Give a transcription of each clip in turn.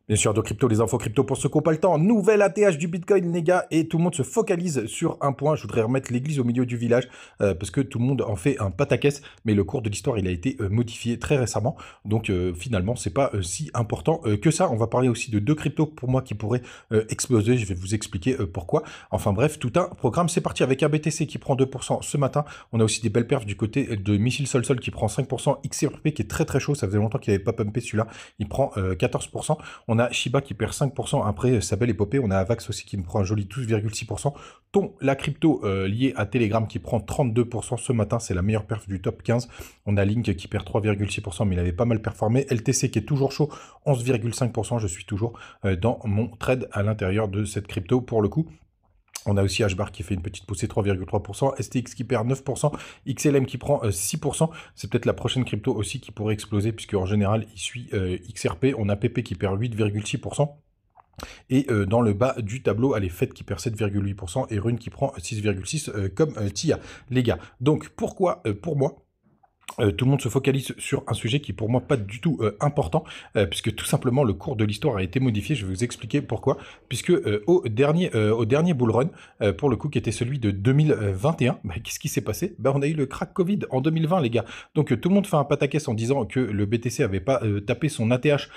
Bien sûr, de crypto, les infos crypto pour ceux qui n'ont pas le temps. Nouvelle ATH du Bitcoin, les gars, et tout le monde se focalise sur un point. Je voudrais remettre l'église au milieu du village parce que tout le monde en fait un pataquès, mais le cours de l'histoire, il a été modifié très récemment. Donc finalement, c'est pas si important que ça. On va parler aussi de deux cryptos pour moi qui pourraient exploser. Je vais vous expliquer pourquoi. Enfin bref, tout un programme. C'est parti avec un BTC qui prend 2% ce matin. On a aussi des belles perfs du côté de Missile Sol Sol qui prend 5%. XRP qui est très très chaud. Ça faisait longtemps qu'il n'avait pas pumpé celui-là. Il prend 14%. On a Shiba qui perd 5% après sa belle épopée. On a Avax aussi qui nous prend un joli 12,6%. Ton, la crypto liée à Telegram qui prend 32% ce matin. C'est la meilleure perf du top 15. On a Link qui perd 3,6%, mais il avait pas mal performé. LTC qui est toujours chaud, 11,5%. Je suis toujours dans mon trade à l'intérieur de cette crypto pour le coup. On a aussi HBAR qui fait une petite poussée 3,3%, STX qui perd 9%, XLM qui prend 6%. C'est peut-être la prochaine crypto aussi qui pourrait exploser puisque en général il suit XRP. On a PP qui perd 8,6%. Et dans le bas du tableau, elle est FED qui perd 7,8% et Rune qui prend 6,6% comme TIA. Les gars, donc pourquoi pour moi tout le monde se focalise sur un sujet qui pour moi pas du tout important, puisque tout simplement le cours de l'histoire a été modifié. Je vais vous expliquer pourquoi. Puisque au dernier bull run, pour le coup qui était celui de 2021, bah, qu'est-ce qui s'est passé? Bah, on a eu le crack Covid en 2020 les gars. Donc tout le monde fait un pataquès en disant que le BTC avait pas tapé son ATH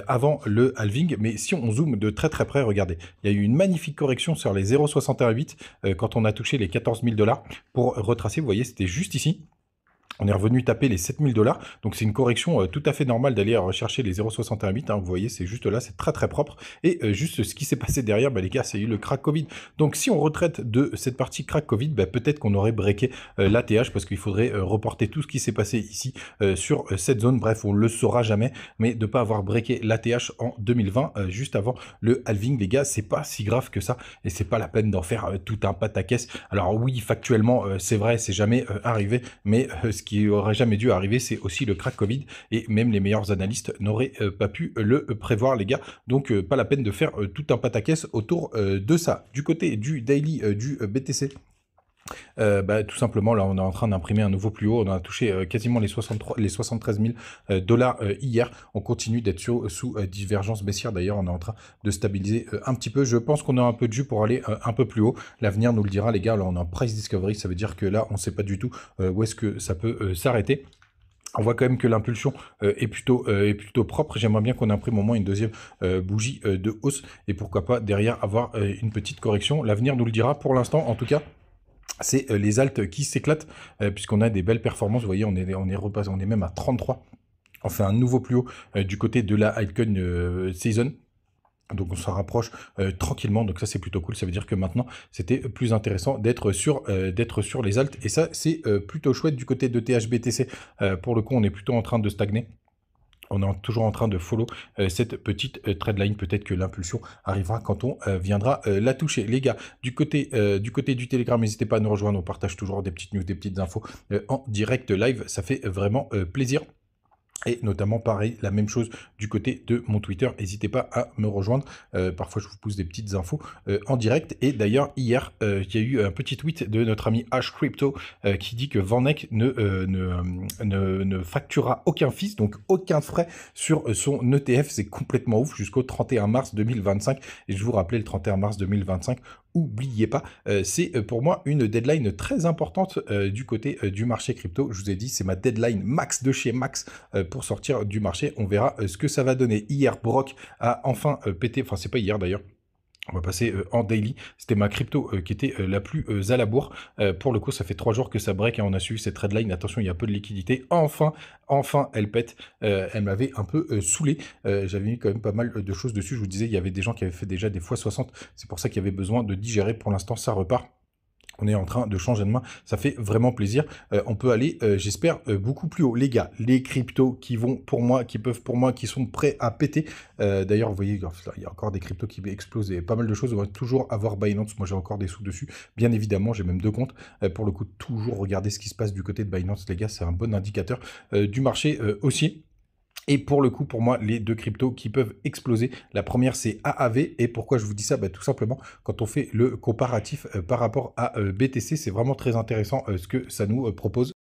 avant le halving, mais si on zoome de très très près, regardez, il y a eu une magnifique correction sur les 0,618 quand on a touché les 14 000 $. Pour retracer, vous voyez, c'était juste ici. On est revenu taper les 7 000 $, donc c'est une correction tout à fait normale d'aller rechercher les 0,618, hein, vous voyez, c'est juste là, c'est très très propre, et juste ce qui s'est passé derrière, bah, les gars, c'est eu le crack Covid. Donc si on retraite de cette partie crack Covid, bah, peut-être qu'on aurait breaké l'ATH, parce qu'il faudrait reporter tout ce qui s'est passé ici sur cette zone, bref, on le saura jamais, mais de ne pas avoir breaké l'ATH en 2020, juste avant le halving, les gars, c'est pas si grave que ça, et c'est pas la peine d'en faire tout un pataquès. Alors oui, factuellement, c'est vrai, c'est jamais arrivé, mais ce qui aurait jamais dû arriver, c'est aussi le crack Covid, et même les meilleurs analystes n'auraient pas pu le prévoir, les gars. Donc pas la peine de faire tout un pataquès autour de ça. Du côté du daily du BTC, bah, tout simplement, là, on est en train d'imprimer un nouveau plus haut. On a touché quasiment les 73 000 dollars hier. On continue d'être sous divergence baissière. D'ailleurs, on est en train de stabiliser un petit peu. Je pense qu'on a un peu de jus pour aller un peu plus haut. L'avenir nous le dira, les gars. Là, on est en price discovery. Ça veut dire que là, on ne sait pas du tout où est-ce que ça peut s'arrêter. On voit quand même que l'impulsion est plutôt propre. J'aimerais bien qu'on imprime au moins une deuxième bougie de hausse. Et pourquoi pas derrière avoir une petite correction. L'avenir nous le dira. Pour l'instant, en tout cas, c'est les alts qui s'éclatent, puisqu'on a des belles performances. Vous voyez, on est repassé, on est même à 33. On fait un nouveau plus haut du côté de la altcoin season. Donc on s'en rapproche tranquillement, donc ça c'est plutôt cool. Ça veut dire que maintenant c'était plus intéressant d'être sur les alts, et ça c'est plutôt chouette du côté de THBTC. Pour le coup, on est plutôt en train de stagner. On est toujours en train de follow cette petite trendline. Peut-être que l'impulsion arrivera quand on viendra la toucher. Les gars, du côté du Telegram, n'hésitez pas à nous rejoindre. On partage toujours des petites news, des petites infos en direct live. Ça fait vraiment plaisir. Et notamment, pareil, la même chose du côté de mon Twitter. N'hésitez pas à me rejoindre. Parfois, je vous pousse des petites infos en direct. Et d'ailleurs, hier, il y a eu un petit tweet de notre ami Ash Crypto qui dit que Vanek ne facturera aucun fees, donc aucun frais sur son ETF. C'est complètement ouf jusqu'au 31 mars 2025. Et je vous rappelais, le 31 mars 2025, oubliez pas, c'est pour moi une deadline très importante du côté du marché crypto. Je vous ai dit, c'est ma deadline max de chez max pour sortir du marché. On verra ce que ça va donner. Hier, Brock a enfin pété, enfin c'est pas hier d'ailleurs, on va passer en daily. C'était ma crypto qui était la plus à la bourre. Pour le coup, ça fait 3 jours que ça break et on a suivi cette trendline. Attention, il y a peu de liquidité. Enfin, elle pète. Elle m'avait un peu saoulé. J'avais mis quand même pas mal de choses dessus. Je vous disais, il y avait des gens qui avaient fait déjà des fois 60. C'est pour ça qu'il y avait besoin de digérer. Pour l'instant, ça repart. On est en train de changer de main, ça fait vraiment plaisir. On peut aller, j'espère, beaucoup plus haut. Les gars, les cryptos qui vont pour moi, qui peuvent pour moi, qui sont prêts à péter. D'ailleurs, vous voyez, il y a encore des cryptos qui explosent et pas mal de choses. On va toujours avoir Binance. Moi, j'ai encore des sous dessus. Bien évidemment, j'ai même 2 comptes. Pour le coup, toujours regarder ce qui se passe du côté de Binance, les gars. C'est un bon indicateur du marché aussi. Et pour le coup, pour moi, les deux cryptos qui peuvent exploser, la première c'est AAV. Et pourquoi je vous dis ça? Tout simplement, quand on fait le comparatif par rapport à BTC, c'est vraiment très intéressant ce que ça nous propose.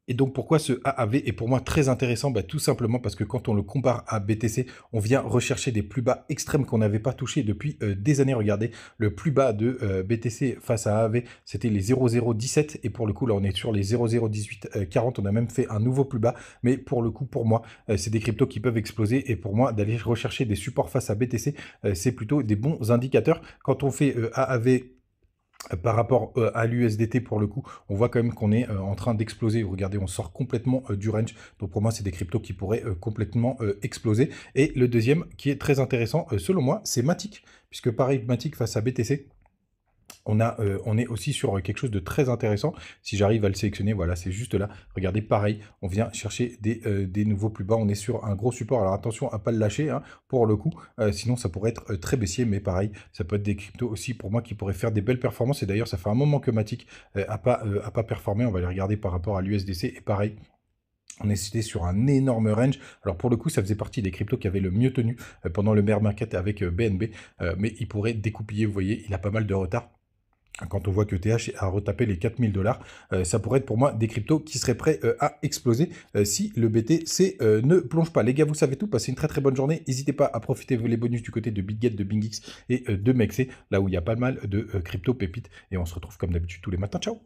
Et donc pourquoi ce AAV est pour moi très intéressant? Bah, tout simplement parce que quand on le compare à BTC, on vient rechercher des plus bas extrêmes qu'on n'avait pas touchés depuis des années. Regardez, le plus bas de BTC face à AAV, c'était les 0,017 et pour le coup là on est sur les 0,01840. On a même fait un nouveau plus bas, mais pour le coup pour moi c'est des cryptos qui peuvent exploser et pour moi d'aller rechercher des supports face à BTC, c'est plutôt des bons indicateurs. Quand on fait AAV par rapport à l'USDT, pour le coup, on voit quand même qu'on est en train d'exploser. Regardez, on sort complètement du range. Donc pour moi, c'est des cryptos qui pourraient complètement exploser. Et le deuxième, qui est très intéressant, selon moi, c'est Matic. Puisque pareil, Matic face à BTC, on est aussi sur quelque chose de très intéressant. Si j'arrive à le sélectionner, voilà, c'est juste là. Regardez, pareil, on vient chercher des nouveaux plus bas. On est sur un gros support. Alors attention à ne pas le lâcher hein, pour le coup. Sinon, ça pourrait être très baissier. Mais pareil, ça peut être des cryptos aussi pour moi qui pourraient faire des belles performances. Et d'ailleurs, ça fait un moment que Matic n'a pas performé. On va les regarder par rapport à l'USDC. Et pareil, on était sur un énorme range. Alors pour le coup, ça faisait partie des cryptos qui avaient le mieux tenu pendant le bear market avec BNB. Mais il pourrait découpiller, vous voyez, il a pas mal de retard. Quand on voit que TH a retapé les 4000 $, ça pourrait être pour moi des cryptos qui seraient prêts à exploser si le BTC ne plonge pas. Les gars, vous savez tout, passez une très très bonne journée. N'hésitez pas à profiter les bonus du côté de BitGet, de BingX et de Mexc, là où il y a pas mal de crypto pépites. Et on se retrouve comme d'habitude tous les matins. Ciao!